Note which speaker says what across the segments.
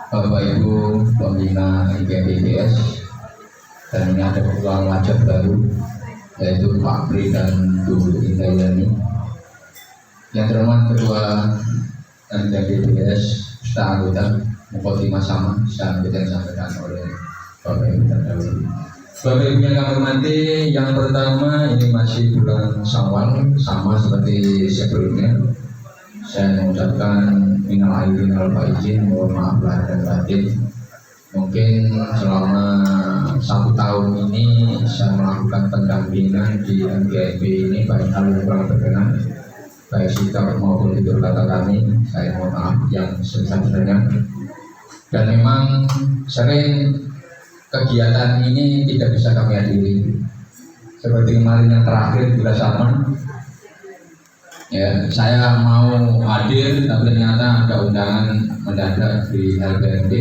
Speaker 1: Bapak Ibu pembina IPBPS, dan ini ada ketua wajah baru yaitu Pak Pri dan Bu Indayani. Yang terhormat Ketua IPBPS serta anggota Mukhotimah Sama yang disampaikan oleh Bapak Ibu terdahulu. Bapak Ibu yang kami hormati, yang pertama ini masih bulan Syawal, sama seperti sebelumnya. Saya mengucapkan minal aidin wal faizin, mohon maaf lahir dan batin. Mungkin selama 1 tahun ini saya melakukan pendampingan di MGIP ini, baik hal yang kurang berkenan, baik sikap maupun tutur kata kami, saya mohon maaf yang sebesar-besarnya. Dan memang sering kegiatan ini tidak bisa kami hadiri. Seperti kemarin yang terakhir juga sama. Ya, saya mau hadir tapi ternyata ada undangan mendadak di LBMD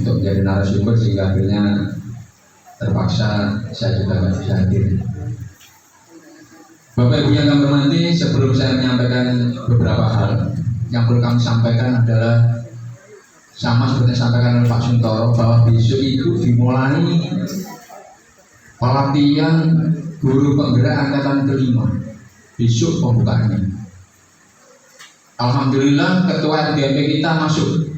Speaker 1: untuk menjadi narasumber, sehingga akhirnya terpaksa saya juga tidak bisa hadir. Bapak Ibu yang kami hormati, sebelum saya menyampaikan beberapa hal yang perlu kami sampaikan adalah sama seperti disampaikan oleh Pak Suntoro, bahwa besok itu dimulai pelatihan guru penggerak angkatan kelima. Besok pembukaannya. Alhamdulillah ketua RDMP kita masuk,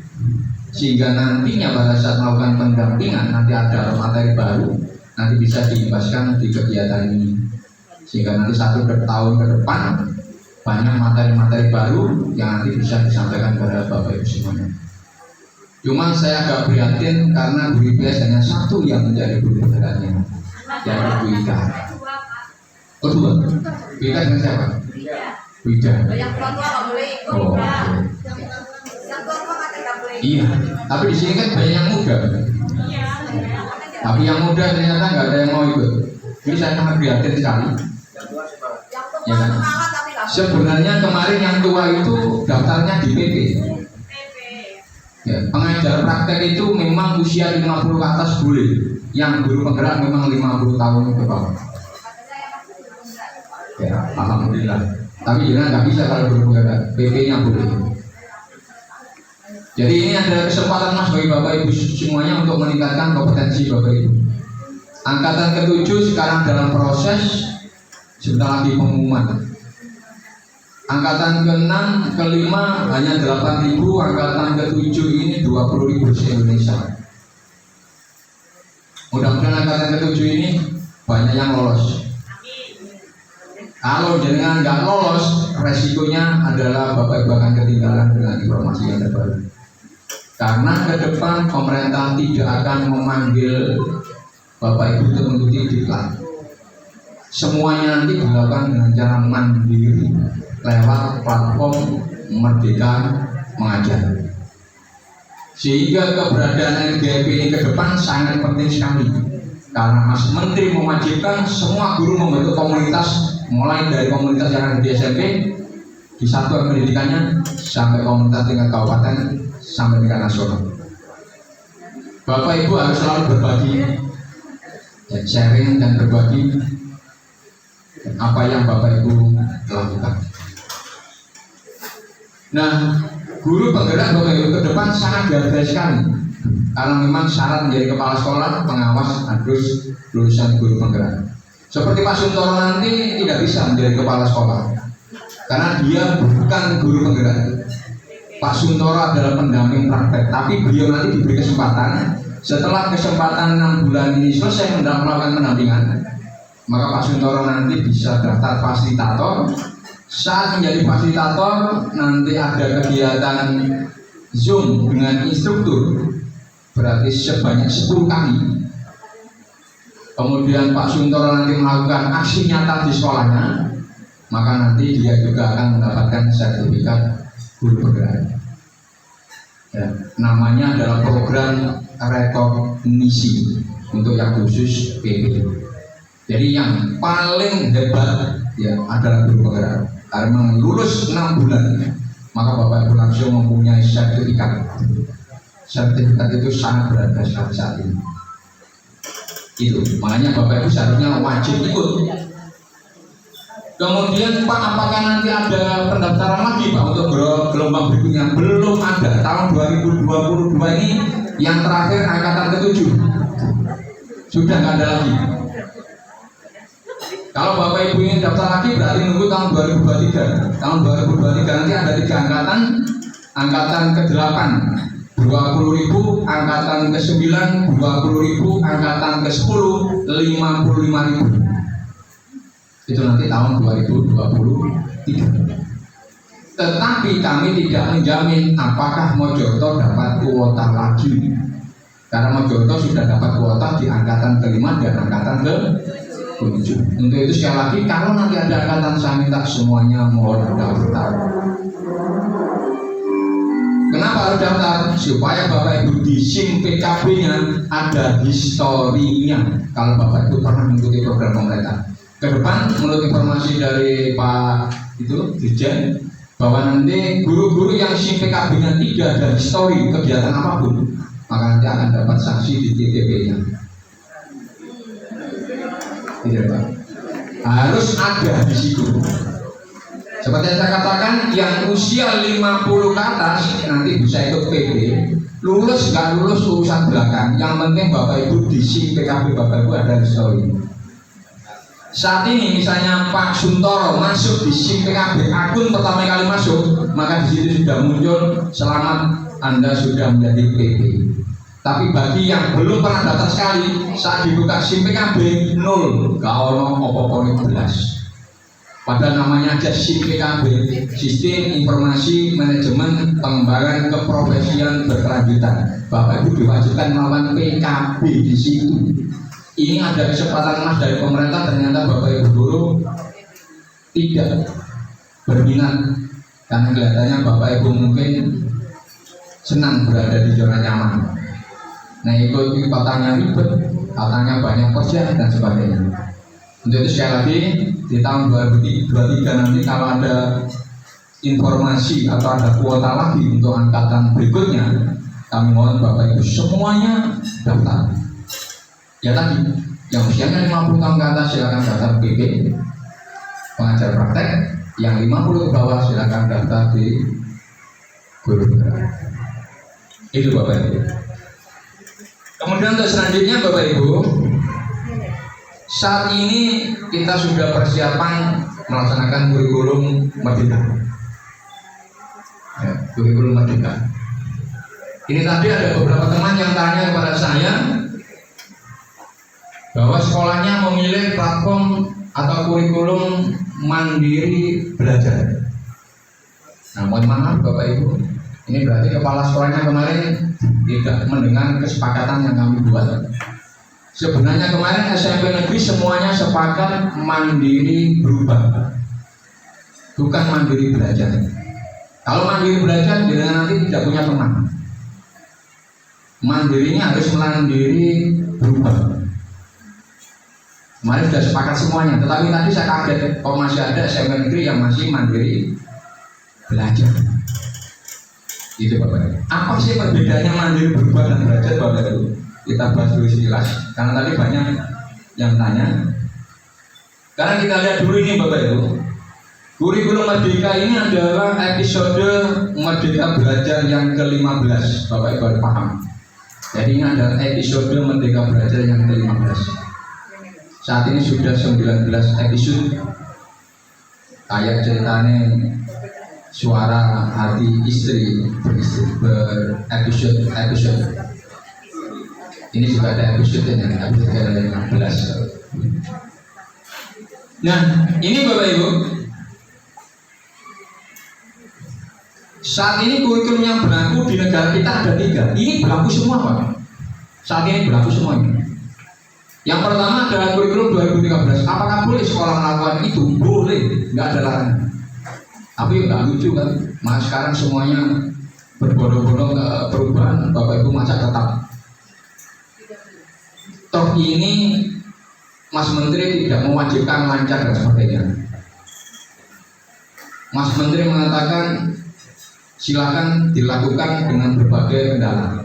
Speaker 1: sehingga nantinya pada saat melakukan pendampingan nanti ada materi baru, nanti bisa diimbaskan di kegiatan ini, sehingga nanti 1 tahun ke depan banyak materi-materi baru yang nanti bisa disampaikan kepada Bapak Ibu semuanya. Cuma saya agak prihatin karena guru IPS hanya 1 yang menjadi guru penggeraknya, yaitu Bu Ika. Kedua, Wida dengan siapa? Wida.
Speaker 2: Yang tua nggak boleh ikut.
Speaker 1: Oh,
Speaker 2: Yang tua nggak boleh.
Speaker 1: iya, tapi di sini kan banyak yang muda. Tapi yang muda ternyata nggak ada yang mau ikut. Ini saya sangat prihatin sekali. Ya kan? Sebenarnya kemarin yang tua itu daftarnya di PP. Ya, pengajar praktek itu memang usia 50 ke atas boleh. Yang guru penggerak memang 50 tahun ke bawah. Ya, alhamdulillah. Tapi jangan nggak bisa kalau belum ada PP-nya boleh. Jadi ini ada kesempatan Mas bagi Bapak Ibu semuanya untuk meningkatkan kompetensi Bapak Ibu. Angkatan ke-7 sekarang dalam proses, sebentar lagi pengumuman. Angkatan ke-6, ke-5 hanya 8.000, angkatan ke-7 ini 20.000 se-Indonesia. Mudah-mudahan angkatan ke-7 ini banyak yang lolos. Kalau jenengan nggak lolos, resikonya adalah Bapak Ibu akan ketinggalan dengan informasi yang terbaru. Karena ke depan pemerintah tidak akan memanggil Bapak Ibu untuk mengikuti diklat. Semuanya nanti dilakukan dengan cara mandiri lewat platform Merdeka Mengajar. Sehingga keberadaan LGIP ini ke depan sangat penting sekali. Karena Mas Menteri mewajibkan semua guru membentuk komunitas, mulai dari komunitas yang ada di SMP, di satuan pendidikannya, sampai komunitas tingkat kabupaten, sampai tingkat nasional. Bapak Ibu harus selalu berbagi, sharing dan berbagi apa yang Bapak Ibu lakukan. Nah, guru penggerak Bapak Ibu ke depan sangat dihargai sekali. Karena memang syarat menjadi kepala sekolah, pengawas harus lulusan guru penggerak. Seperti Pak Suntoro nanti tidak bisa menjadi kepala sekolah karena dia bukan guru penggerak. Pak Suntoro adalah pendamping praktek, tapi beliau nanti diberi kesempatan. Setelah kesempatan 6 bulan ini selesai melakukan pendampingan, maka Pak Suntoro nanti bisa daftar fasilitator. Saat menjadi fasilitator, nanti ada kegiatan Zoom dengan instruktur, berarti sebanyak 10 kali. Kemudian Pak Suntoro nanti melakukan aksi nyata di sekolahnya, maka nanti dia juga akan mendapatkan sertifikat guru penggerak. Ya, namanya adalah program rekognisi untuk yang khusus PP. Jadi yang paling hebat ya adalah guru penggerak. Karena lulus 6 bulan, maka Bapak Ibu langsung mempunyai sertifikat. Sertifikat itu sangat berharga sekali saat ini. Itu makanya Bapak Ibu seharusnya wajib ikut. Kemudian Pak, apakah nanti ada pendaftaran lagi Pak untuk gelombang berikutnya? Belum ada. Tahun 2022 ini yang terakhir angkatan ke-7. Sudah nggak ada lagi. Kalau Bapak Ibu ingin daftar lagi berarti nunggu tahun 2023. Tahun 2023 nanti ada 3 angkatan. Angkatan ke-8 20.000, angkatan ke-9 20.000, angkatan ke-10 55.000. Itu nanti tahun 2023. Tetapi kami tidak menjamin apakah Mojokerto dapat kuota lagi. Karena Mojokerto sudah dapat kuota di angkatan ke-5 dan angkatan ke-7. Untuk itu sekali lagi, kalau nanti ada angkatan, saya minta semuanya mohon daftar. Kenapa harus daftar? Supaya Bapak Ibu di SIM PKB-nya ada historinya. Kalau Bapak Ibu pernah mengikuti program pemerintah. Ke depan, menurut informasi dari Pak Dirjen, bahwa nanti guru-guru yang SIM PKB-nya tidak ada histori kegiatan apapun, maka nanti akan dapat sanksi di TTP-nya. Tidak Pak, harus ada di situ. Seperti yang saya katakan, yang usia 50 ke atas nanti bisa ikut PB. Lulus nggak lulus urusan belakang. Yang penting Bapak Ibu di SIM PKB Bapak Ibu ada histori. Saat ini misalnya Pak Suntoro masuk di SIM PKB, akun pertama kali masuk, maka di situ sudah muncul selamat Anda sudah menjadi PB. Tapi bagi yang belum pernah daftar sekali, saat dibuka SIM PKB 0, gak ono apa-apa belas. Padahal namanya aja SIM PKB, Sistem Informasi Manajemen Pengembangan Keprofesian Berkelanjutan. Bapak Ibu diwajibkan melawan PKB di situ. Ini ada kesempatan emas dari pemerintah, ternyata Bapak Ibu guru tidak berminat karena kelihatannya Bapak Ibu mungkin senang berada di zona nyaman. Nah, ikut katanya ribet, katanya banyak kerja dan sebagainya. Untuk itu sekali lagi di tahun 2023 nanti kalau ada informasi atau ada kuota lagi untuk angkatan berikutnya, kami mohon Bapak Ibu semuanya daftar. Ya tadi, yang usianya 50 tahun ke atas silakan daftar PB pengajar praktek, yang 50 ke bawah silakan daftar di guru gerak. Itu Bapak Ibu. Kemudian untuk selanjutnya Bapak Ibu, saat ini kita sudah persiapan melaksanakan kurikulum Merdeka. Ya, kurikulum Merdeka. Ini tadi ada beberapa teman yang tanya kepada saya bahwa sekolahnya memilih platform atau kurikulum mandiri belajar. Nah, mohon maaf Bapak Ibu, ini berarti kepala sekolahnya kemarin tidak mendengar kesepakatan yang kami buat. Sebenarnya kemarin SMP negeri semuanya sepakat mandiri berubah, bukan mandiri belajar. Kalau mandiri belajar, dengan nanti tidak punya teman. Mandirinya harus mandiri berubah. Kemarin sudah sepakat semuanya, tetapi tadi saya kaget kok masih ada SMP negeri yang masih mandiri belajar. Itu Bapak Ibu. Apa sih perbedaannya mandiri berubah dan belajar Bapak Ibu? Kita bahas dulu sekilas, karena tadi banyak yang tanya. Sekarang kita lihat dulu ini Bapak Ibu. Kurikulum Merdeka ini adalah episode Merdeka Belajar yang ke-15. Bapak Ibu harus paham. Jadi ini adalah episode Merdeka Belajar yang ke-15. Saat ini sudah 19 episode. Kayak ceritanya suara hati istri berepisode. Ini juga ada episode-nya, episode ke-15. Nah, ini Bapak Ibu, saat ini kurikulum yang berlaku di negara kita ada 3. Ini berlaku semua Pak. Saat ini berlaku semuanya. Yang pertama adalah kurikulum 2013. Apakah boleh sekolah melakukan itu? Boleh, nggak ada larangan. Tapi nggak lucu kan? Mas sekarang semuanya berbondong-bondong ke perubahan, Bapak Ibu masa tetap. Toh ini Mas Menteri tidak mewajibkan lancar dan sebagainya. Mas Menteri mengatakan silakan dilakukan dengan berbagai kendala.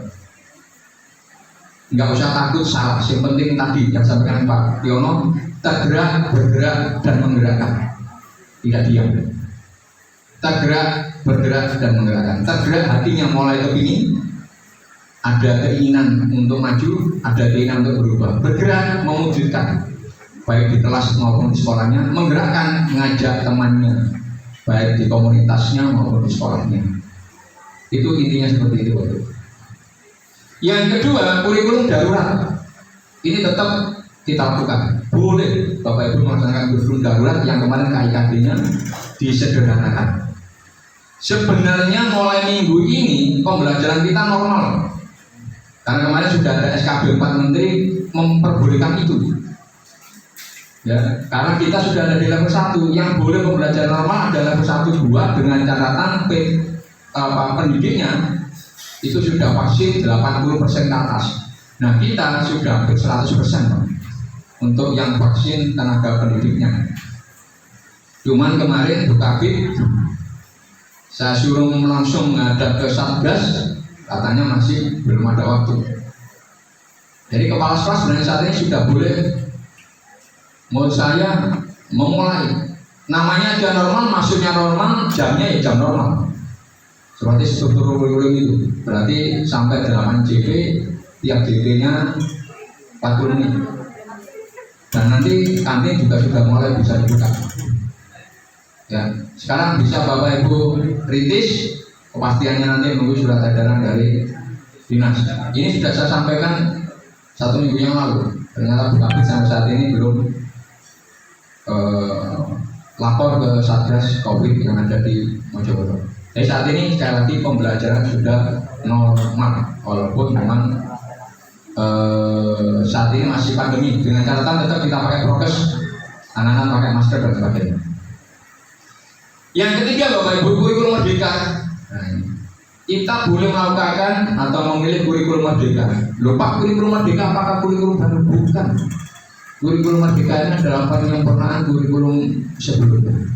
Speaker 1: Nggak usah takut salah. Yang penting tadi yang sampaikan Pak Tiono, tergerak, bergerak dan menggerakkan. tidak diam, tergerak, bergerak dan menggerakkan. Tergerak hatinya mulai kepingin, ada keinginan untuk maju, ada keinginan untuk berubah, bergerak mewujudkan, baik di kelas maupun di sekolahnya, menggerakkan, mengajak temannya, baik di komunitasnya maupun di sekolahnya. Itu intinya seperti itu. Yang kedua, kurikulum darurat. Ini tetap kita lakukan. Boleh Bapak Ibu melaksanakan kurikulum darurat yang kemarin KIKD-nya disederhanakan. Sebenarnya mulai minggu ini pembelajaran kita normal. Karena kemarin sudah ada SKB 4 Menteri memperbolehkan itu. Ya, karena kita sudah ada di level 1, yang boleh pembelajaran normal ada level 1 2 dengan catatan pendidiknya itu sudah vaksin 80% ke atas. Nah, kita sudah hampir 100% untuk yang vaksin tenaga pendidiknya. Cuman kemarin Bu Kabid saya suruh langsung menghadap ke Satgas, katanya masih belum ada waktu. Jadi kepala sekolah sebenarnya saat ini sudah boleh, menurut saya, memulai. Namanya aja normal, maksudnya normal, jamnya ya jam normal. Seperti struktur kurikulum itu, berarti sampai 8 JP, tiap JP-nya 40 menit. Dan nanti kantin juga sudah mulai bisa dibuka. Ya, sekarang bisa Bapak Ibu rintis, kepastiannya nanti menunggu surat edaran dari dinas. Ini sudah saya sampaikan 1 minggu yang lalu. Ternyata Bu Kabid sampai saat ini belum lapor ke Satgas Covid yang ada di Mojokerto. Jadi saat ini sekali lagi pembelajaran sudah normal, walaupun memang saat ini masih pandemi. Dengan catatan tetap kita pakai prokes, anak-anak pakai masker dan sebagainya. Yang ketiga Bapak Ibu, kurikulum merdeka. Nah, kita boleh melakukan atau memilih kurikulum merdeka. Lupa kurikulum merdeka apakah kurikulum baru? Bukan. Kurikulum merdeka ini adalah penyempurnaan kurikulum sebelumnya.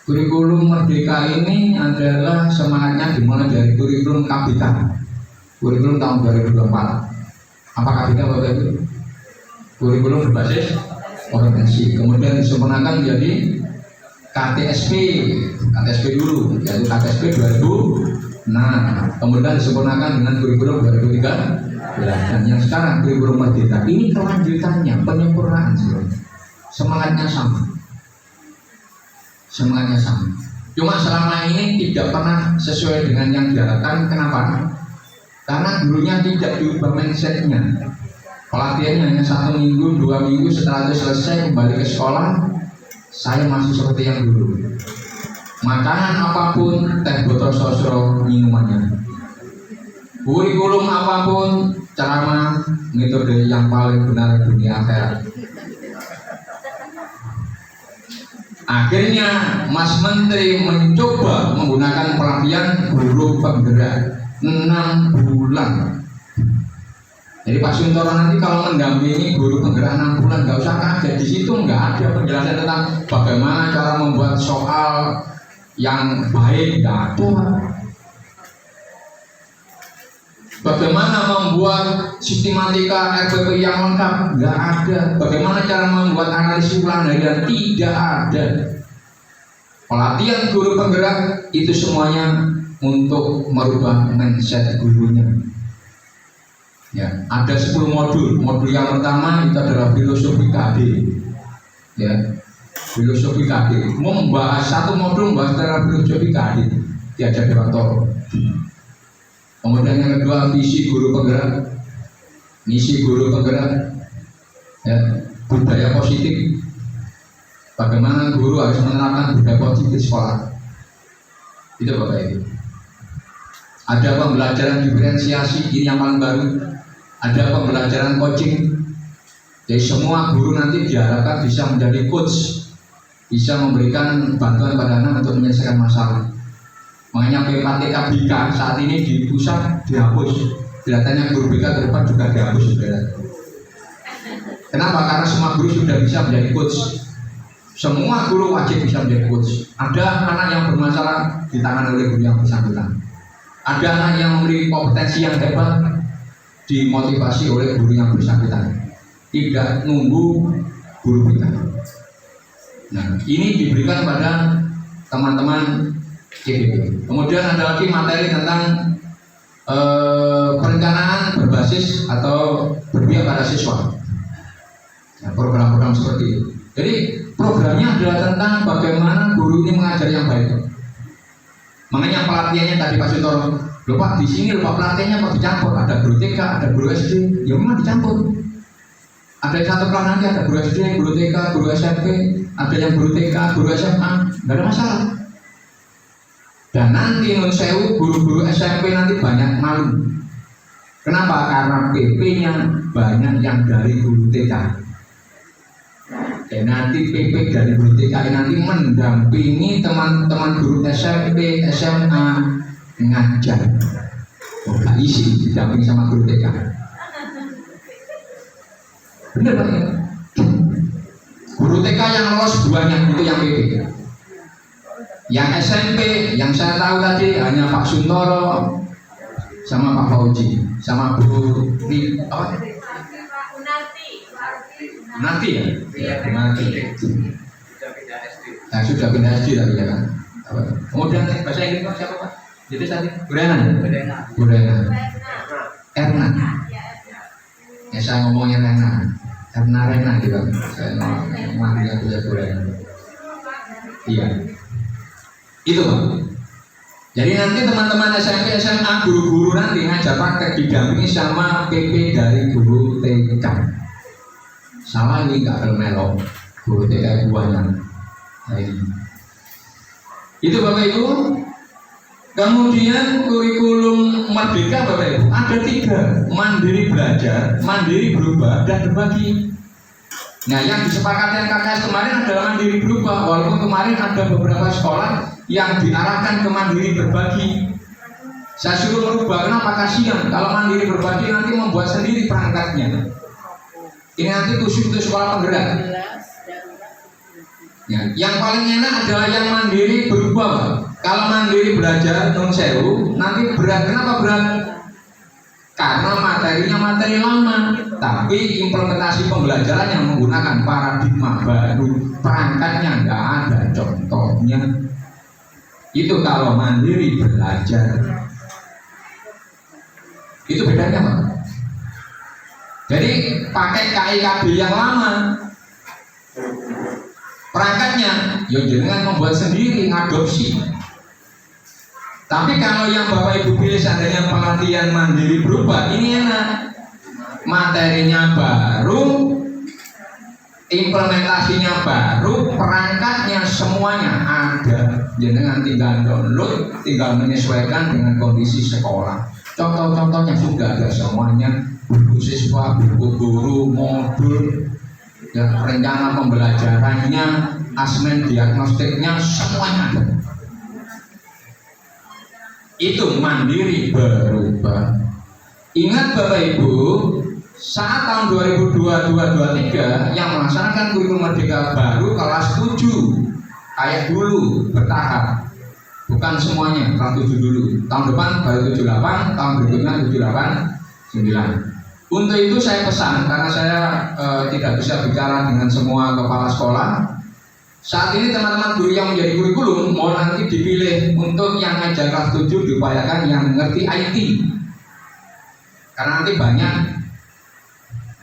Speaker 1: Kurikulum merdeka ini adalah semangatnya dimulai dari kurikulum KBK, kurikulum tahun 2024. Apa KBK Bapak Ibu? Kurikulum berbasis kompetensi. Kemudian disempurnakan menjadi KTSP dulu, yaitu KTSP 2000. Nah, kemudian disempurnakan dengan kurikulum 2003. Dan yang sekarang kurikulum merdeka ini kelanjutannya, penyempurnaan sebenarnya. Semangatnya sama. Cuma selama ini tidak pernah sesuai dengan yang diharapkan. Kenapa? Karena gurunya tidak diubah mindsetnya. Pelatihannya hanya 1 minggu, 2 minggu, setelah itu selesai kembali ke sekolah. Saya masih seperti yang dulu. Makanan apapun, teh botol sosro, minumannya. Kurikulum apapun, ceramah, metode yang paling benar dunia akhirat. Akhirnya Mas Menteri mencoba menggunakan pelatihan guru penggerak 6 bulan. Jadi Pak Suntoro nanti kalau mendampingi guru penggerak 6 bulan, nggak usah kaget, di situ nggak ada penjelasan tentang bagaimana cara membuat soal yang baik, nggak ada. Bagaimana membuat sistematika RPP yang lengkap, nggak ada. Bagaimana cara membuat analisis ulang harian, tidak ada. Pelatihan guru penggerak itu semuanya untuk merubah mindset gurunya. Ya, ada 10 modul. Modul yang pertama itu adalah filosofi KD. Ya, filosofi KD. Membahas satu modul membahas tentang filosofi KD. Diajar Dewantoro. Kemudian yang kedua visi guru penggerak, misi guru penggerak, ya, budaya positif. Bagaimana guru harus menerapkan budaya positif di sekolah. Itu Bapak Ibu. Ada pembelajaran diferensiasi, ini yang paling baru. Ada pembelajaran coaching. Jadi semua guru nanti diharapkan bisa menjadi coach, bisa memberikan bantuan pada anak untuk menyelesaikan masalah. Makanya PPTK BK saat ini di pusat dihapus. Kelihatannya guru BK ke depan juga dihapus saudara. Kenapa? Karena semua guru sudah bisa menjadi coach. Semua guru wajib bisa menjadi coach. Ada anak yang bermasalah ditangani oleh guru yang bersangkutan. Ada anak yang memiliki kompetensi yang hebat dimotivasi oleh guru yang bersangkutan. Tidak nunggu guru BK. Nah, ini diberikan pada teman-teman CPP. Kemudian ada lagi materi tentang perencanaan berbasis atau berpihak pada siswa. Nah, program-program seperti itu. Jadi programnya adalah tentang bagaimana guru ini mengajar yang baik. Makanya pelatihannya tadi Pak Sutoro, loh Pak di sini loh Pak pelatihannya kok dicampur, ada guru TK, ada guru SD, ya memang dicampur. Ada yang satu kelas nanti ada guru SD, guru TK, guru SMP, ada yang guru TK, guru SMA, nggak ada masalah. Dan nanti nun sewu guru-guru SMP nanti banyak malu. Kenapa? Karena PP-nya banyak yang dari guru TK. Dan nanti PP dari guru TK nanti mendampingi teman-teman guru SMP, SMA ngajar. Oh, gak isi didampingi sama guru TK. Bener Pak ya? Guru TK yang lolos banyak itu yang PP. Yang SMP, yang saya tahu tadi hanya Pak Suntoro sama Pak Fauji sama Bu apa? Nanti ya? Nanti. Nah, sudah pindah SD tadi ya kan? Kemudian bahasa Inggris Pak siapa Pak? Jadi tadi Burena. Erna. Ya saya ngomongnya Rena gitu. Saya manggilnya juga Burena. Iya. Itu Pak. Jadi nanti teman-teman SMP, SMA, guru-guru nanti ngajar praktek didampingi sama PP dari guru TK. Salah ini nggak melo guru TK buahnya. Nah, itu Bapak Ibu. Kemudian kurikulum merdeka Bapak Ibu ada 3: mandiri belajar, mandiri berubah, dan berbagi. Nah, yang disepakati KKS kemarin adalah mandiri berubah. Walaupun kemarin ada beberapa sekolah yang diarahkan ke mandiri berbagi. Saya suruh merubah, kenapa? Kasihan kalau mandiri berbagi nanti membuat sendiri perangkatnya. Ini nanti khusus untuk sekolah penggerak. Ya, yang paling enak adalah yang mandiri berubah Pak. Kalau mandiri belajar non sewu nanti berat. Kenapa berat? Karena materinya materi lama, tapi implementasi pembelajaran yang menggunakan paradigma baru, perangkatnya nggak ada contohnya. Itu kalau mandiri belajar. Itu bedanya Pak. Jadi pakai KIKB yang lama, perangkatnya ya dengan membuat sendiri, ngadopsi. Tapi kalau yang Bapak Ibu pilih seandainya pelatihan mandiri berubah, ini enak. Materinya baru, implementasinya baru, perangkatnya semuanya ada. Jangan tinggal download, tinggal menyesuaikan dengan kondisi sekolah. Contoh-contohnya sudah ada semuanya, buku siswa, buku guru, modul, ya, rencana pembelajarannya, asesmen diagnostiknya, semuanya ada. Itu mandiri berubah. Ingat Bapak Ibu, saat tahun 2022-2023 yang melaksanakan kurikulum merdeka baru kelas 7 kayak dulu bertahap, bukan semuanya kelas 7 dulu. Tahun depan baru 78, tahun berikutnya 78, 9. Untuk itu saya pesan, karena saya tidak bisa bicara dengan semua kepala sekolah. Saat ini teman-teman guru yang menjadi kurikulum mau nanti dipilih untuk yang ngajar kelas 7 diupayakan yang mengerti IT. Karena nanti banyak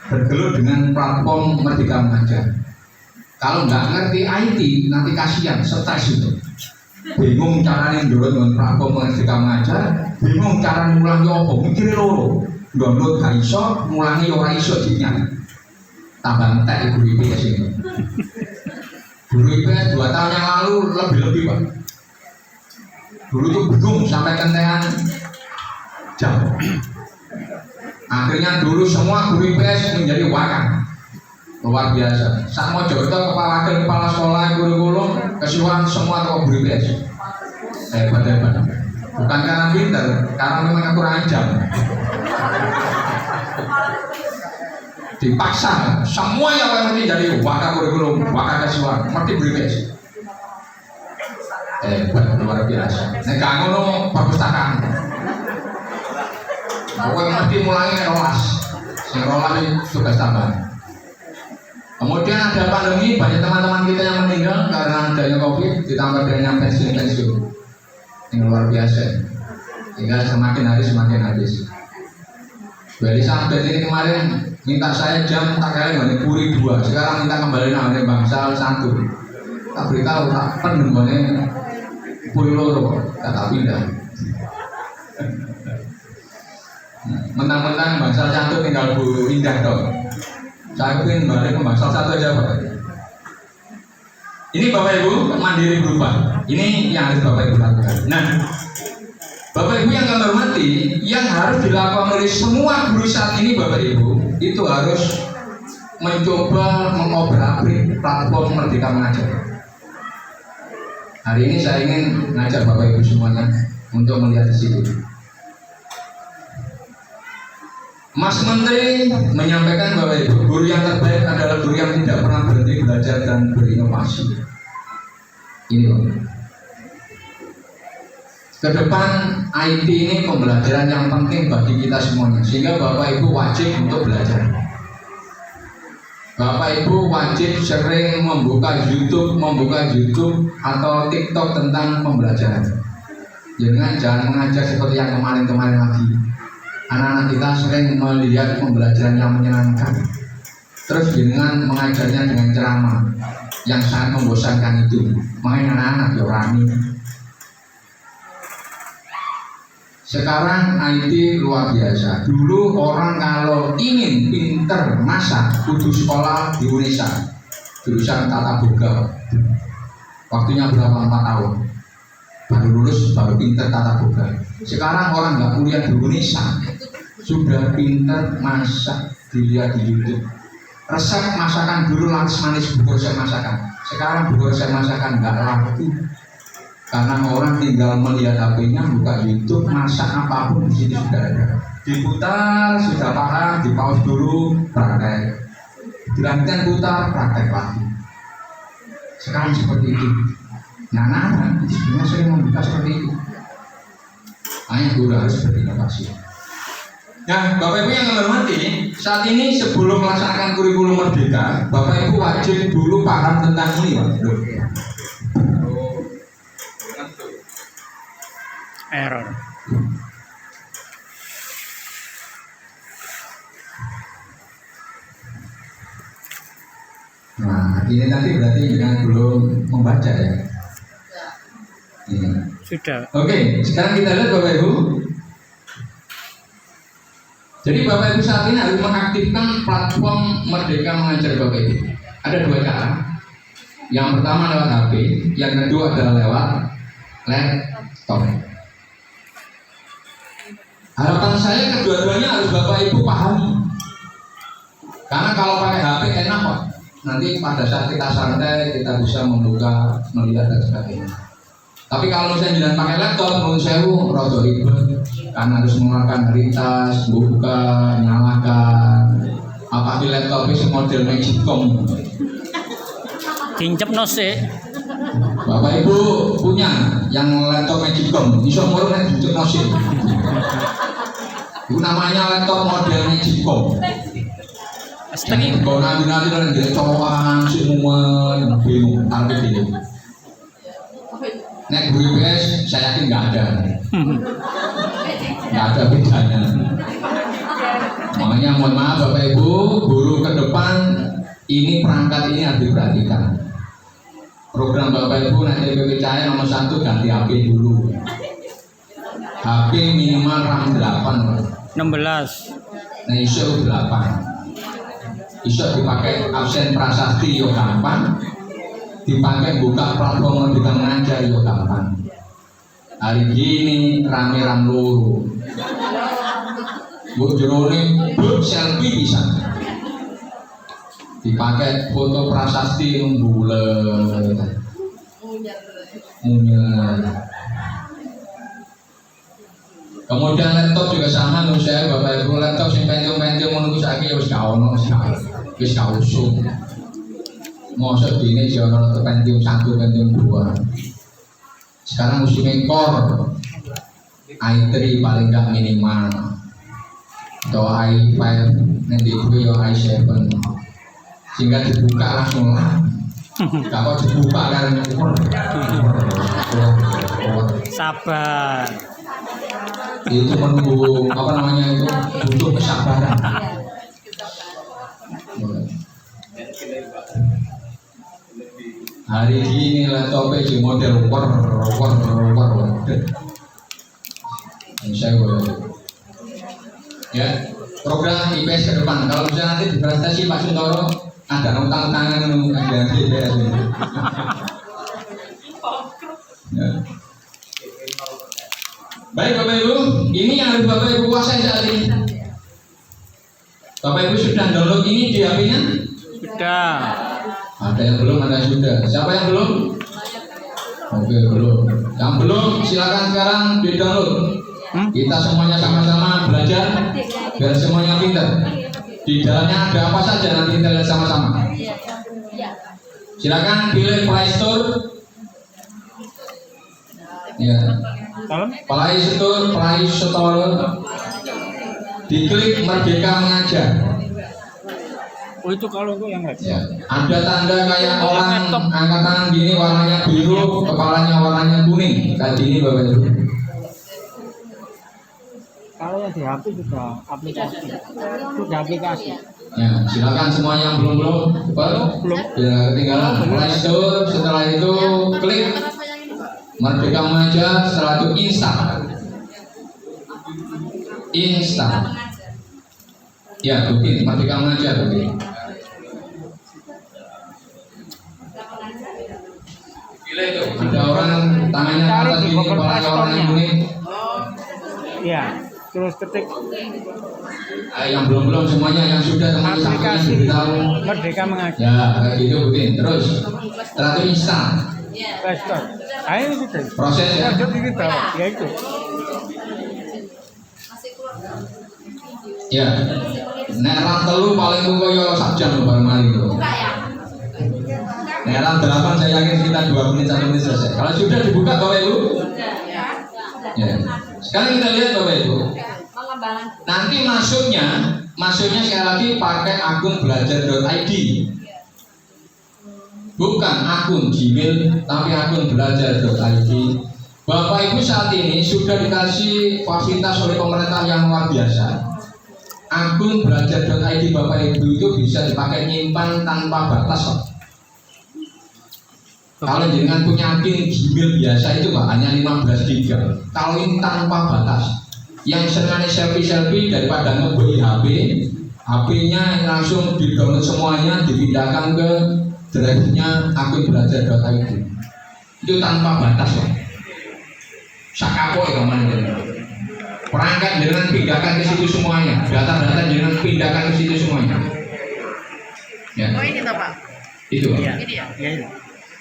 Speaker 1: bergelut dengan platform Merdeka Mengajar. Kalau nggak ngerti IT nanti kasihan, stres itu. Bingung caranya download dengan platform Merdeka Mengajar, bingung cara ngulangi apa, mikir loro. Download gak iso, ngulangi ora iso dinya. Tambah entek ibu IPS ini. Guru IPS 2 tahun yang lalu lebih-lebih Pak. Dulu tuh bingung sampai kentean jam. Akhirnya dulu semua guru IPS menjadi wakil. Luar biasa. Sama Jodoh kepala sekolah kurikulum kesuwan semua tokoh guru IPS. Hebat. Bukan karena pinter, karena memang kurang jam. Dipaksa semua yang mesti jadi wakil kurikulum, wakil kesuwan, mesti guru IPS. Luar biasa. Nek gak ngono perpustakaan. Kowe mesti mulangi nek rolas. Sing rolas iki tugas tambahan. Kemudian ada pandemi, banyak teman-teman kita yang meninggal karena adanya COVID, ditambah dengan pensiun-pensiun. Ini luar biasa. Tinggal semakin hari semakin habis. Jadi sampai ini kemarin minta saya jam tak kali nggak puri 2, sekarang minta kembali namanya Bangsal 1. Tak beritahu tak pendengarnya puri loro, tak pindah. Mentang-mentang Bangsal 1 tinggal Bu Indah dong. Saya ingin balik ke Bangsal 1 aja Pak. Ini Bapak Ibu mandiri berubah. Ini yang harus Bapak Ibu lakukan. Nah, Bapak Ibu yang kami hormati, yang harus dilakukan oleh semua guru saat ini Bapak Ibu, itu harus mencoba mengobrak-abrik platform Merdeka Mengajar. Hari ini saya ingin ngajak Bapak Ibu semuanya untuk melihat di situ. Mas Menteri menyampaikan bahwa guru yang terbaik adalah guru yang tidak pernah berhenti belajar dan berinovasi. Ini Pak. Kedepan IT ini pembelajaran yang penting bagi kita semuanya, sehingga Bapak Ibu wajib untuk belajar. Bapak Ibu wajib sering membuka YouTube atau TikTok tentang pembelajaran. Jangan mengajar seperti yang kemarin-kemarin lagi. Anak-anak kita sering melihat pembelajaran yang menyenangkan, terus dengan mengajarnya dengan ceramah yang sangat membosankan itu, makanya anak-anak ya rame. Sekarang IT luar biasa. Dulu orang kalau ingin pinter masak kudu sekolah di Indonesia, jurusan tata boga. Waktunya berapa? 4 tahun. Baru lulus, baru pinter tata boga. Sekarang orang nggak kuliah di Indonesia sudah pinter masak, dilihat di YouTube. Resep masakan dulu manis, buku resep masakan. Sekarang buku resep masakan nggak laku. Karena orang tinggal melihat HP-nya, buka YouTube, masak apapun di sini sudah ada. Diputar, sudah paham, di pause dulu, praktek. Dilanjutkan putar, praktek lagi. Sekarang seperti itu. Nah, anak-anak sebenarnya sering membuka seperti itu. Hanya guru harus berinovasi. Nah, Bapak Ibu yang kami hormati, saat ini sebelum melaksanakan kurikulum Merdeka, Bapak Ibu wajib dulu paham tentang ini, Pak.
Speaker 3: Error.
Speaker 1: Nah, ini nanti berarti yang belum membaca ya. Ini.
Speaker 3: Sudah.
Speaker 1: Oke, sekarang kita lihat Bapak Ibu. Jadi Bapak Ibu saat ini harus mengaktifkan platform Merdeka Mengajar Bapak Ibu. Ada 2 cara. Yang pertama lewat HP, yang kedua adalah lewat laptop. Harapan saya kedua-duanya harus Bapak Ibu pahami. Karena kalau pakai HP enak kok. Nanti pada saat kita santai kita bisa membuka, melihat dan sebagainya. Tapi kalau misalnya jangan pakai laptop, menurut saya rada ribet. Karena harus mengeluarkan tas, buka, nyalakan. Apalagi laptop itu model Magicom.
Speaker 3: Kincep nose.
Speaker 1: Bapak Ibu punya yang laptop Magicom, iso mulu nek kincep nose. Itu namanya laptop model Magicom.
Speaker 3: Setengah.
Speaker 1: Kalau nanti kan dia cowokan semua bingung, target dia. Nek guru IPS saya yakin nggak ada bedanya. Makanya mohon maaf Bapak Ibu, guru ke depan ini perangkat ini harus diperhatikan. Program Bapak Ibu nanti PPCI nomor 1 ganti HP dulu. HP minimal RAM 8.
Speaker 3: 16.
Speaker 1: Nah iso 8. Iso dipakai absen prasasti yo gampang. Dipakai buka platform Merdeka Mengajar yo gampang. Hari gini rame-rame loro. Bu jerone bu selfie bisa. Dipakai foto prasasti bulet. Munyet. Kemudian laptop juga sama menurut saya Bapak Ibu, laptop sing Pentium menunggu saiki ya wis gak ono wis gak usum. Mosok dene ya ono Pentium 1, Pentium 2. Sekarang musimnya Core i3 paling gak minimal. Atau i5 nanti itu ya i7. sehingga dibuka langsung. Kalau dibuka kan
Speaker 3: Sabar.
Speaker 1: itu menunggu apa namanya itu butuh kesabaran. Hari ini laptopnya di model war. Saya ya program IPS ke depan. Kalau misalnya nanti dipresentasi Pak Suntoro ada utang-utangan dengan IPS ini. Ya. Baik Bapak Ibu, ini yang harus Bapak Ibu kuasai saat ini. Bapak Ibu sudah download ini di HP-nya?
Speaker 3: Sudah.
Speaker 1: Ada yang belum, ada yang sudah. Siapa yang belum? Oke, belum. Yang belum, silakan sekarang di-download. Kita semuanya sama-sama belajar biar semuanya pintar. Di dalamnya ada apa saja nanti kita lihat sama-sama. Silakan pilih Play Store. Ya. Play Store. Diklik Merdeka Mengajar.
Speaker 3: Oh itu kalau itu yang
Speaker 1: Ya. Ada tanda kayak orang angkat tangan gini warnanya biru, kepalanya warnanya kuning. Kayak gini Bapak Ibu.
Speaker 3: Kalau yang di HP juga aplikasi. Sudah aplikasi.
Speaker 1: Ya, silakan semuanya yang belum ya ketinggalan Play Store. Setelah itu klik Merdeka Mengajar. Setelah itu install. Ya, Bukit Merdeka Mengajar Bukit. Gila itu. Ada orang tangannya ke atas gini, kepalanya warnanya kuning.
Speaker 3: Iya. Terus ketik
Speaker 1: Yang belum semuanya, yang sudah teman
Speaker 3: aplikasi
Speaker 1: diberitahu.
Speaker 3: Merdeka Mengajar.
Speaker 1: Ya, kayak gitu Bukit. Terus setelah itu install.
Speaker 3: Play Store. Ayo sudah.
Speaker 1: Proses ya.
Speaker 3: Ini bawah. Ya itu.
Speaker 1: Ya. Nek ram telu paling koyo sak jam lho bareng mari itu. Nek ram 8 saya yakin sekitar 2 menit 1 menit selesai. Kalau sudah dibuka Bapak Ibu. Ya. Sekarang kita lihat Bapak Ibu. Nanti masuknya sekali lagi pakai akun belajar.id. Bukan akun Gmail, tapi akun belajar.id. Bapak Ibu saat ini sudah dikasih fasilitas oleh pemerintah yang luar biasa. Akun belajar.id Bapak Ibu itu bisa dipakai nyimpan tanpa batas. Kalau dengan punya akun Gmail biasa itu Pak, hanya 15 GB. Kalau ini tanpa batas. Yang senangnya selfie daripada ngebeli HP-nya langsung di-download semuanya, dipindahkan ke drive-nya akun belajar.id. Itu tanpa batas Pak. Sakapo ya mana perangkat dengan pindahkan ke situ semuanya, data-data dengan pindahkan ke situ semuanya. Ya.
Speaker 2: Oh ini toh Pak?
Speaker 1: Itu Pak.
Speaker 3: Iya.
Speaker 2: Ini ya?
Speaker 3: Iya itu.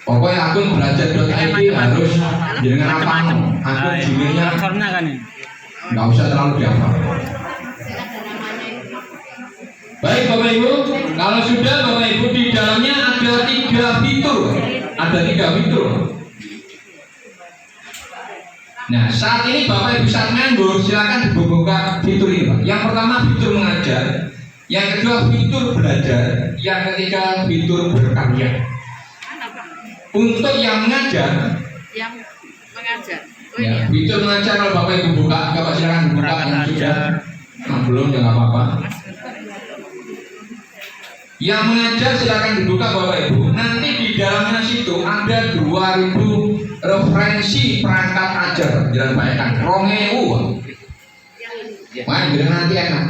Speaker 1: Pokoknya akun belajar.id harus dengan apa? Akun Gmailnya
Speaker 3: Platformnya kan ini.
Speaker 1: nggak usah terlalu dihafal. Baik Bapak Ibu, kalau sudah Bapak Ibu di dalamnya ada 3 fitur. Ada 3 fitur. Nah, saat ini Bapak Ibu saat nganggur, silakan dibuka fitur ini Pak. Yang pertama fitur mengajar, yang kedua fitur belajar, yang ketiga fitur berkarya. Untuk yang mengajar,
Speaker 2: Oh ini
Speaker 1: ya,
Speaker 2: ya?
Speaker 1: fitur mengajar kalau Bapak Ibu buka, Bapak silakan buka yang sudah. Nah, belum ya nggak apa-apa. Yang mengajar silakan dibuka Bapak Ibu. Nanti di dalamnya situ ada 2000 referensi perangkat ajar jalan baikkan. Romeu. Main jadi nanti enak.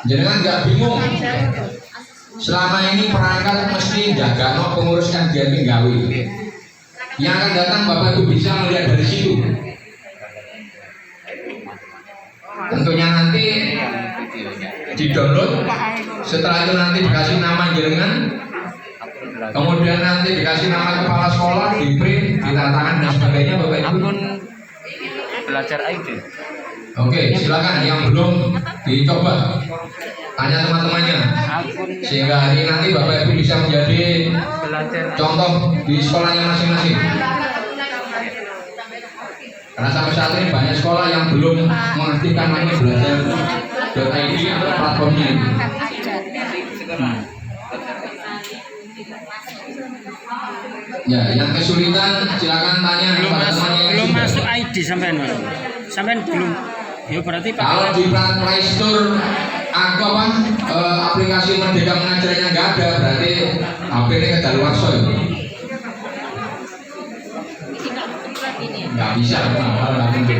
Speaker 1: Jangan nggak bingung. Selama ini perangkat mesti jaga no penguruskan dia penggawi. Yang akan datang Bapak Ibu bisa melihat dari situ. Tentunya nanti di-download. Setelah itu nanti dikasih nama jenengan. Kemudian nanti dikasih nama kepala sekolah, di print, ditandatangan dan sebagainya Bapak Ibu.
Speaker 3: Akun belajar ID.
Speaker 1: Oke, silakan yang belum dicoba. Tanya teman-temannya. Sehingga hari nanti Bapak Ibu bisa menjadi
Speaker 3: Belajar
Speaker 1: contoh di sekolahnya masing-masing. Karena sampai saat ini banyak sekolah yang belum mengaktifkan namanya belajar.id platformnya itu. Ya, yang kesulitan silakan tanya kepada temannya yang
Speaker 3: belum
Speaker 1: sudah.
Speaker 3: masuk ID sampean Mas. Sampean belum. Ya berarti
Speaker 1: Kalau di Play Store aku apa aplikasi Merdeka Mengajarnya nggak ada, berarti HP ini kedaluarsa itu. Nggak bisa, kalau nggak mungkin.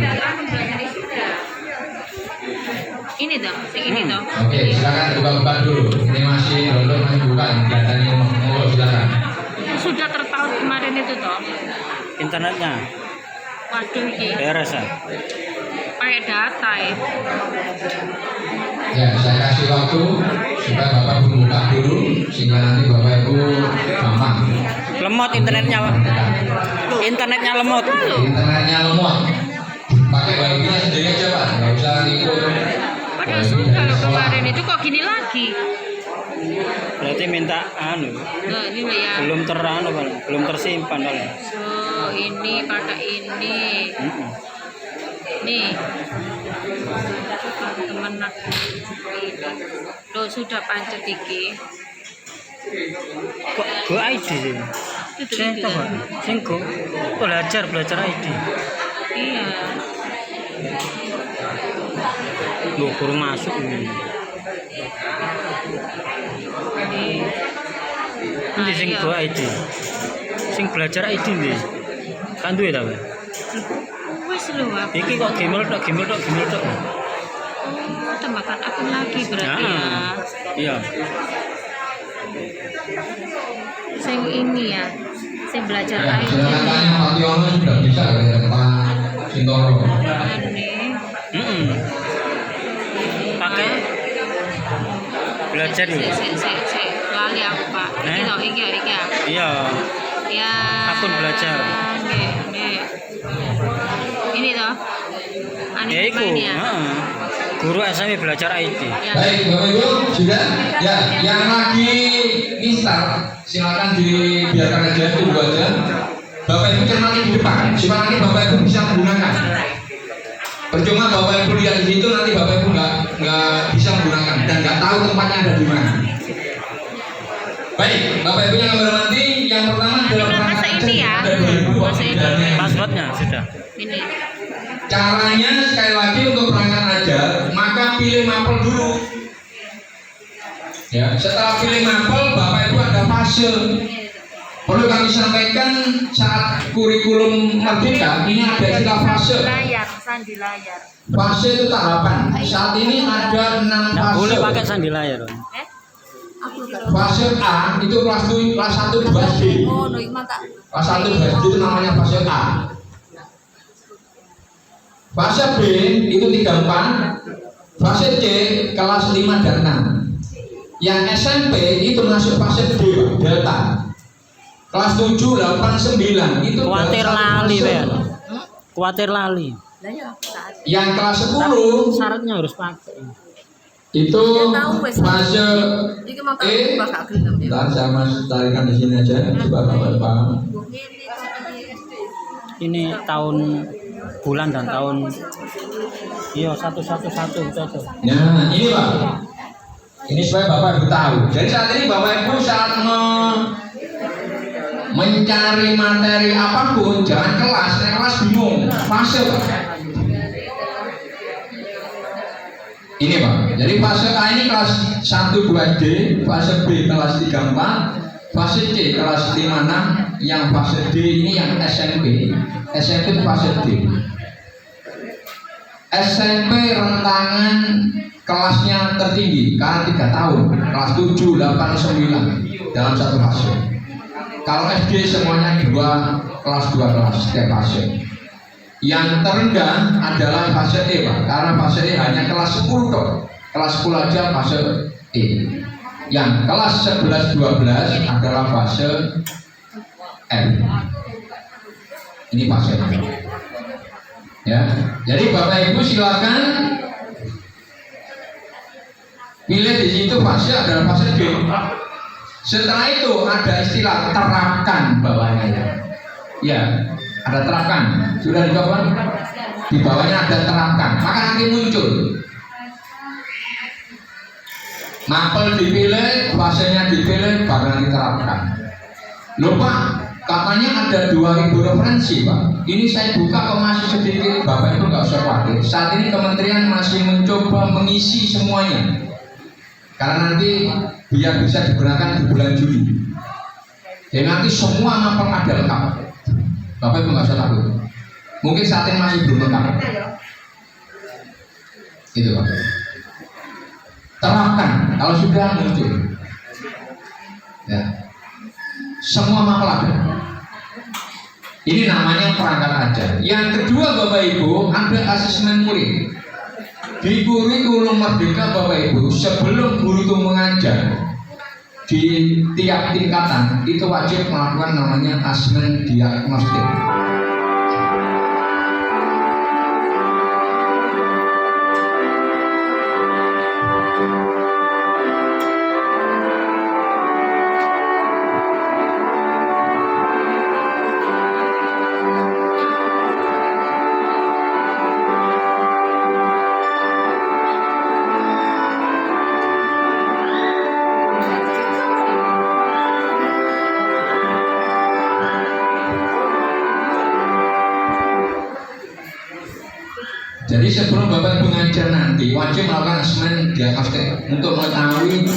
Speaker 2: Ini dong, ini dong.
Speaker 1: Oke, silakan buka-buka dulu. Ini masih download, masih buka. Kelihatannya mau silakan.
Speaker 2: Sudah terpaut kemarin itu toh.
Speaker 3: internetnya
Speaker 2: Waduh, ini
Speaker 3: beres ya.
Speaker 2: pakai data ya.
Speaker 1: Ya, saya kasih waktu supaya Bapak buka dulu, sehingga nanti Bapak Ibu gampang.
Speaker 3: Lemot internetnya, Pak. Internetnya lemot.
Speaker 1: Internetnya lemot. Pakai wifi-nya sendiri aja Pak, nggak usah ikut.
Speaker 2: Padahal sudah loh kemarin itu kok gini lagi.
Speaker 3: Berarti minta anu,
Speaker 2: Nah, ini loh ya.
Speaker 3: belum teranu, Pak. Belum tersimpan kali.
Speaker 2: So, ini pakai ini. Nih. Teman-teman aku ini. Loh, sudah pancet iki.
Speaker 3: Kok go ID sih?
Speaker 2: Itu
Speaker 3: Sing
Speaker 2: gitu.
Speaker 3: apa? Sing go belajar ID.
Speaker 2: Iya.
Speaker 3: Loh, kurang masuk ini. Ini sing go ID. Sing belajar ID nih. Kan duwe ta, Pak?
Speaker 2: Wes lho, apa?
Speaker 3: Iki kok gmail tok.
Speaker 2: Oh, tambahkan akun lagi berarti ya.
Speaker 3: Iya.
Speaker 2: Sing ini ya. Sing belajar
Speaker 1: Ya,
Speaker 2: IT.
Speaker 1: silakan tanya Pak Tiono sudah bisa ya Pak Sintoro.
Speaker 2: Ini.
Speaker 3: Pakai belajar yuk.
Speaker 2: Sik. Lali aku, Pak. Iki toh, iki ya.
Speaker 3: Iya.
Speaker 2: Ya.
Speaker 3: Akun belajar.
Speaker 2: Nih. Ini toh.
Speaker 3: Ya iku, guru SMP belajar IT.
Speaker 2: Ya.
Speaker 1: Baik Bapak Ibu sudah ya, yang lagi instal silakan dibiarkan aja, tunggu aja. Bapak Ibu cermati di depan, supaya nanti Bapak Ibu bisa menggunakan. Percuma Bapak Ibu lihat di situ, nanti Bapak Ibu nggak bisa menggunakan dan nggak tahu tempatnya ada di mana. Baik, Bapak Ibu yang hormati, yang pertama adalah perangkat
Speaker 2: Masa ini ya?
Speaker 1: ada 2000
Speaker 2: Masa ini.
Speaker 3: Passwordnya sudah.
Speaker 2: Ini.
Speaker 1: Caranya sekali lagi untuk perangkat ajar, maka pilih mapel dulu. Ya, setelah pilih mapel, Bapak Ibu ada fase. Perlu kami sampaikan saat kurikulum Merdeka ini ada istilah fase.
Speaker 2: Sandi layar.
Speaker 1: Fase itu tahapan. Saat ini ada 6
Speaker 3: Nggak
Speaker 1: fase.
Speaker 3: boleh pakai sandi layar.
Speaker 1: Fase A itu kelas 1 2 D.
Speaker 2: Oh, no, mata.
Speaker 1: Kelas 1 2 D itu namanya fase A. Fase B itu 3 4. Fase C kelas 5 dan 6. Yang SMP itu masuk fase D, Delta. Kelas 7 8 9 itu
Speaker 3: Kuatir lali, Pak. Kuatir lali.
Speaker 1: Yang kelas 10
Speaker 3: Syaratnya harus pakai.
Speaker 1: itu fase E. Bentar, saya masih tarikan di sini aja supaya Bapak paham.
Speaker 3: Ini tahun bulan dan tahun. Iya, 111 gitu aja.
Speaker 1: Nah, ini Pak. Ini supaya Bapak Ibu tahu. Jadi saat ini Bapak Ibu saat mencari materi apapun, jangan kelas bingung. Fase Pak. Ini Pak. Jadi fase A ini kelas 1 2 D, fase B kelas 3 4, fase C kelas 5 6, yang fase D ini yang SMP. SMP fase D. SMP rentangan kelasnya tertinggi karena 3 tahun, kelas 7, 8, 9 dalam satu fase. Kalau SD semuanya kelas 2 kelas setiap fase. Yang terendah adalah fase E Pak, karena fase E hanya kelas 10 toh. Kelas 10 aja fase E. Yang kelas 11 12 adalah fase F. Ini fase E. Ya. Jadi Bapak Ibu silakan pilih di situ fase adalah fase D. Setelah itu ada istilah terapkan bawahnya. Ya, ada terapkan. Sudah dicoba? Di bawahnya ada terapkan. Maka nanti muncul. Mapel dipilih, fasenya dipilih, baru nanti terapkan. Lupa Katanya ada 2000 referensi Pak. Ini saya buka kok masih sedikit, Bapak Ibu nggak usah khawatir. Saat ini kementerian masih mencoba mengisi semuanya, karena nanti biar bisa digunakan di bulan Juli. Jadi nanti semua mapel ada lengkap. Bapak Ibu nggak usah takut. Mungkin saat ini masih belum lengkap. Itu Pak. Terapkan kalau sudah muncul. Ya. Semua mapel ada. Ini namanya perangkat ajar. Yang kedua Bapak Ibu, ada asesmen murid. Di kurikulum Merdeka Bapak Ibu, sebelum guru itu mengajar di tiap tingkatan, itu wajib melakukan namanya asesmen diagnostik. Jadi sebelum Bapak Ibu ngajar nanti wajib melakukan asesmen diagnostik untuk mengetahui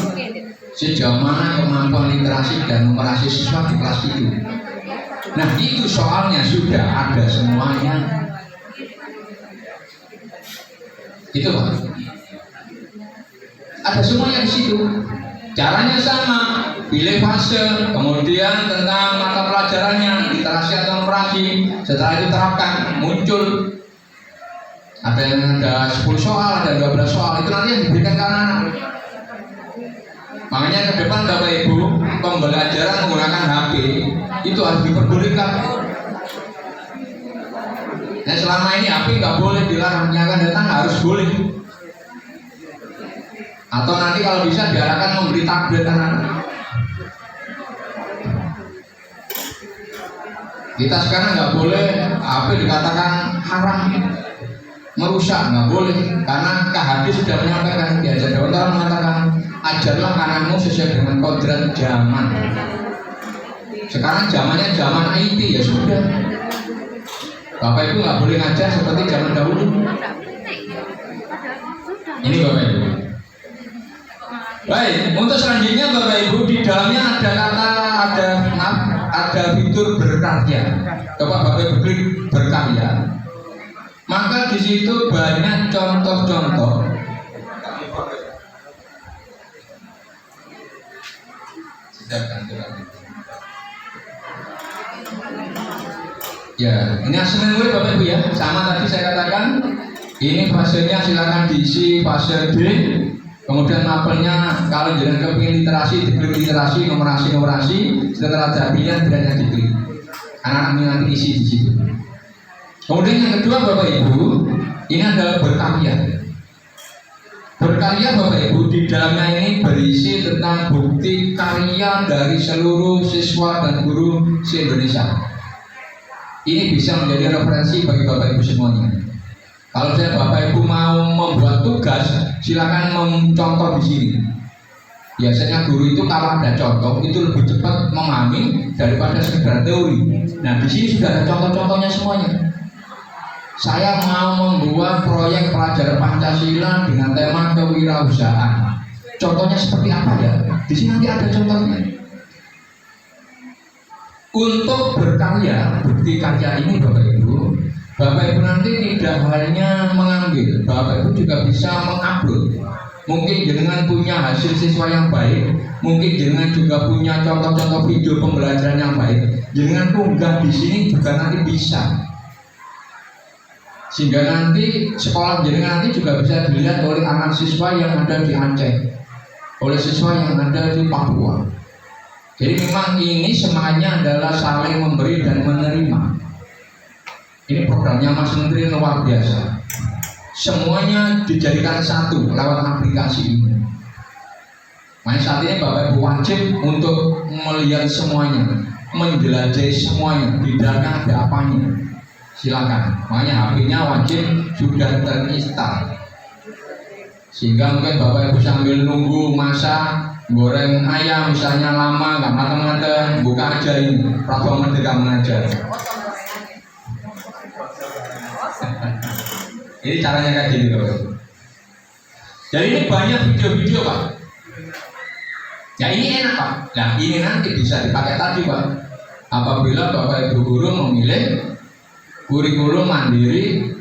Speaker 1: sejauh mana kemampuan literasi dan numerasi siswa di kelas itu. Nah itu soalnya sudah ada semuanya. Itu Pak. Ada semuanya di situ. Caranya sama, pilih fase, kemudian tentang mata pelajarannya, literasi atau numerasi. Setelah itu terapkan, muncul. Ada yang ada 10 soal, ada 12 soal, itu nanti yang diberikan ke anak-anak. Makanya ke depan Bapak Ibu, pembelajaran menggunakan HP itu harus diperbolehkan. Nah selama ini HP nggak boleh dilarang, yang akan datang harus boleh. Atau nanti kalau bisa diarahkan memberi tablet anak-anak. Kita sekarang nggak boleh HP dikatakan haram, merusak, nggak boleh, karena KHD sudah menyampaikan, diajar Dewan Tara mengatakan ajarlah anakmu sesuai dengan kodrat zaman. Sekarang zamannya zaman IT, ya sudah. Bapak Ibu nggak boleh ngajar seperti zaman dahulu. Ini Bapak Ibu. Baik, untuk selanjutnya Bapak Ibu, di dalamnya ada kata, ada fitur berkarya. Coba Bapak Ibu klik berkarya. Maka di situ banyak contoh-contoh. Ya, ini asesmen murid Bapak Ibu ya. Sama tadi saya katakan, ini fasenya silakan diisi fase D. Kemudian mapelnya kalau jangan kepingin literasi, diklik literasi, numerasi. Setelah ada pilihan tidak diklik. Anak-anak nanti isi di situ. Kemudian yang kedua Bapak Ibu, ini adalah berkarya. Berkarya Bapak Ibu, di dalamnya ini berisi tentang bukti karya dari seluruh siswa dan guru se-Indonesia. Ini bisa menjadi referensi bagi Bapak Ibu semuanya. Kalau saya Bapak Ibu mau membuat tugas, silakan mencontoh di sini. Biasanya guru itu kalau ada contoh itu lebih cepat memahami daripada sekedar teori. Nah di sini sudah ada contoh-contohnya semuanya. Saya mau membuat proyek pelajar Pancasila dengan tema kewirausahaan. Contohnya seperti apa ya? Di sini nanti ada contohnya. Untuk berkarya, bukti karya ini Bapak Ibu nanti tidak hanya mengambil, Bapak Ibu juga bisa mengupload. Mungkin dengan punya hasil siswa yang baik, mungkin dengan juga punya contoh-contoh video pembelajaran yang baik, dengan unggah di sini juga nanti bisa. Sehingga nanti sekolah jenengan nanti juga bisa dilihat oleh anak siswa yang ada di Aceh, oleh siswa yang ada di Papua. Jadi memang ini semuanya adalah saling memberi dan menerima. Ini programnya Mas Menteri luar biasa. Semuanya dijadikan satu lewat aplikasi ini. Makanya saat ini Bapak Ibu wajib untuk melihat semuanya, menjelajahi semuanya, di dalamnya ada apanya. Silakan. Makanya HP-nya wajib sudah terinstal. Sehingga mungkin Bapak Ibu sambil nunggu masa goreng ayam misalnya lama nggak matang-matang, buka aja ini platform Merdeka Mengajar. Ini caranya kayak gini loh. Jadi ini banyak video-video Pak. Ya ini enak Pak. Nah ini nanti bisa dipakai tadi Pak. Apabila Bapak Ibu guru memilih kurikulum mandiri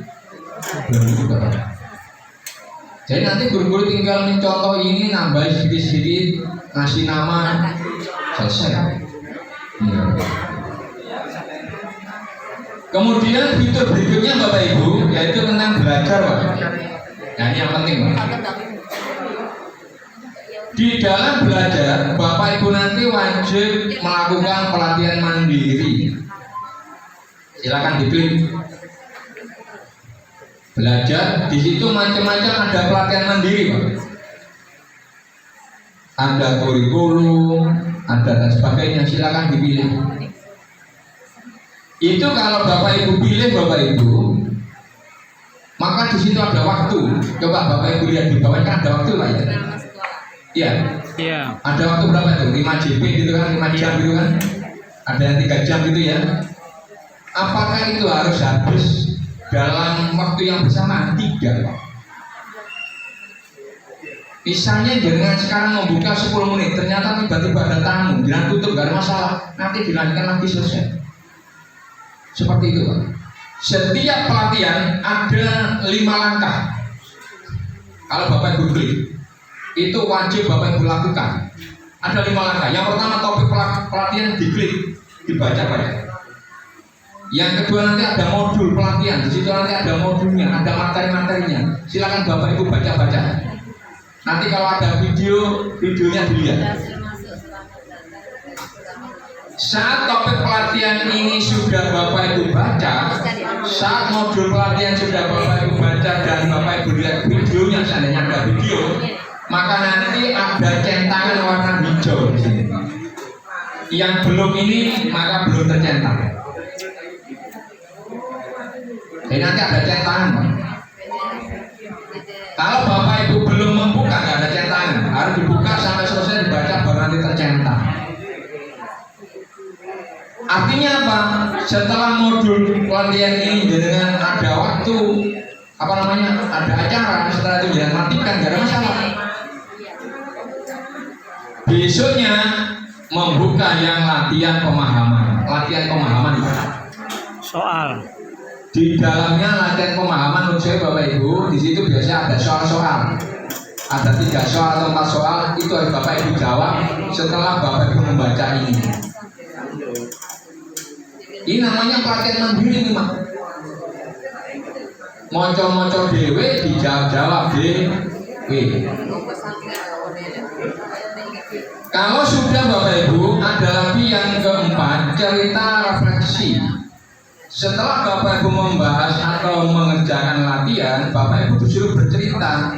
Speaker 1: berubah. Jadi nanti guru-guru tinggal mencontoh ini, nambah sedikit-sedikit, ngasih nama, selesai. Ya. Kemudian fitur berikutnya Bapak Ibu, yaitu tentang belajar Pak. Nah ini yang penting Pak. Di dalam belajar, Bapak Ibu nanti wajib melakukan pelatihan mandiri. Silakan diklik. Belajar di situ macam-macam, ada pelatihan mandiri Pak. Ada kurikulum, ada dan sebagainya, silakan dipilih. Itu kalau Bapak Ibu pilih Bapak Ibu, maka di situ ada waktu. Coba Bapak Ibu lihat di bawah kan ada waktu Pak ya. Iya.
Speaker 3: Iya.
Speaker 1: Ada waktu berapa itu? 5 JP gitu kan, 5 jam gitu kan. Ada yang 3 jam gitu ya. Apakah itu harus habis dalam waktu yang bersamaan? Tidak Pak. Misalnya dengan sekarang membuka 10 menit, ternyata tiba-tiba ada tamu, jangan tutup, gak ada masalah, nanti dilanjutkan lagi selesai. Seperti itu Pak. Setiap pelatihan ada 5 langkah. Kalau Bapak Ibu klik, itu wajib Bapak Ibu lakukan. Ada 5 langkah. Yang pertama topik pelatihan diklik, dibaca Pak ya. Yang kedua nanti ada modul pelatihan, di situ nanti ada modulnya, ada materi-materinya. Silakan Bapak Ibu baca-baca. Nanti kalau ada videonya dilihat. Saat topik pelatihan ini sudah Bapak Ibu baca, saat modul pelatihan sudah Bapak Ibu baca dan Bapak Ibu lihat videonya, seandainya ada video, maka nanti ada centangan warna hijau di sini. Yang belum ini maka belum tercentang. Jadi nanti ada centangan. Kalau Bapak Ibu belum membuka, nggak ada centangan, harus dibuka sampai selesai dibaca baru nanti tercentang. Artinya apa? Setelah modul pelatihan ini dengan ada waktu ada acara, setelah itu jangan matikan, gak ada masalah. Besoknya membuka yang latihan pemahaman
Speaker 3: Soal.
Speaker 1: Di dalamnya latihan pemahaman menurut saya Bapak Ibu, di situ biasanya ada soal-soal. Ada 3 soal atau 4 soal, itu harus Bapak Ibu jawab setelah Bapak Ibu membaca ini. Ini namanya pelatihan mandiri nih Mak. Moco-moco dewe dijawab dewe. Kalau sudah Bapak Ibu, ada lagi yang keempat, cerita refleksi. Setelah Bapak Ibu membahas atau mengerjakan latihan, Bapak Ibu disuruh bercerita,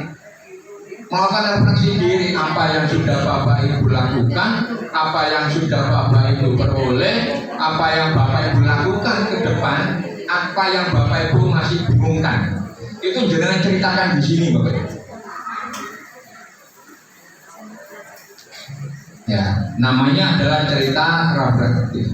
Speaker 1: melakukan refleksi diri, apa yang sudah Bapak Ibu lakukan, apa yang sudah Bapak Ibu peroleh, apa yang Bapak Ibu lakukan ke depan, apa yang Bapak Ibu masih bingungkan. Itu jangan ceritakan di sini Bapak Ibu. Ya, namanya adalah cerita reflektif.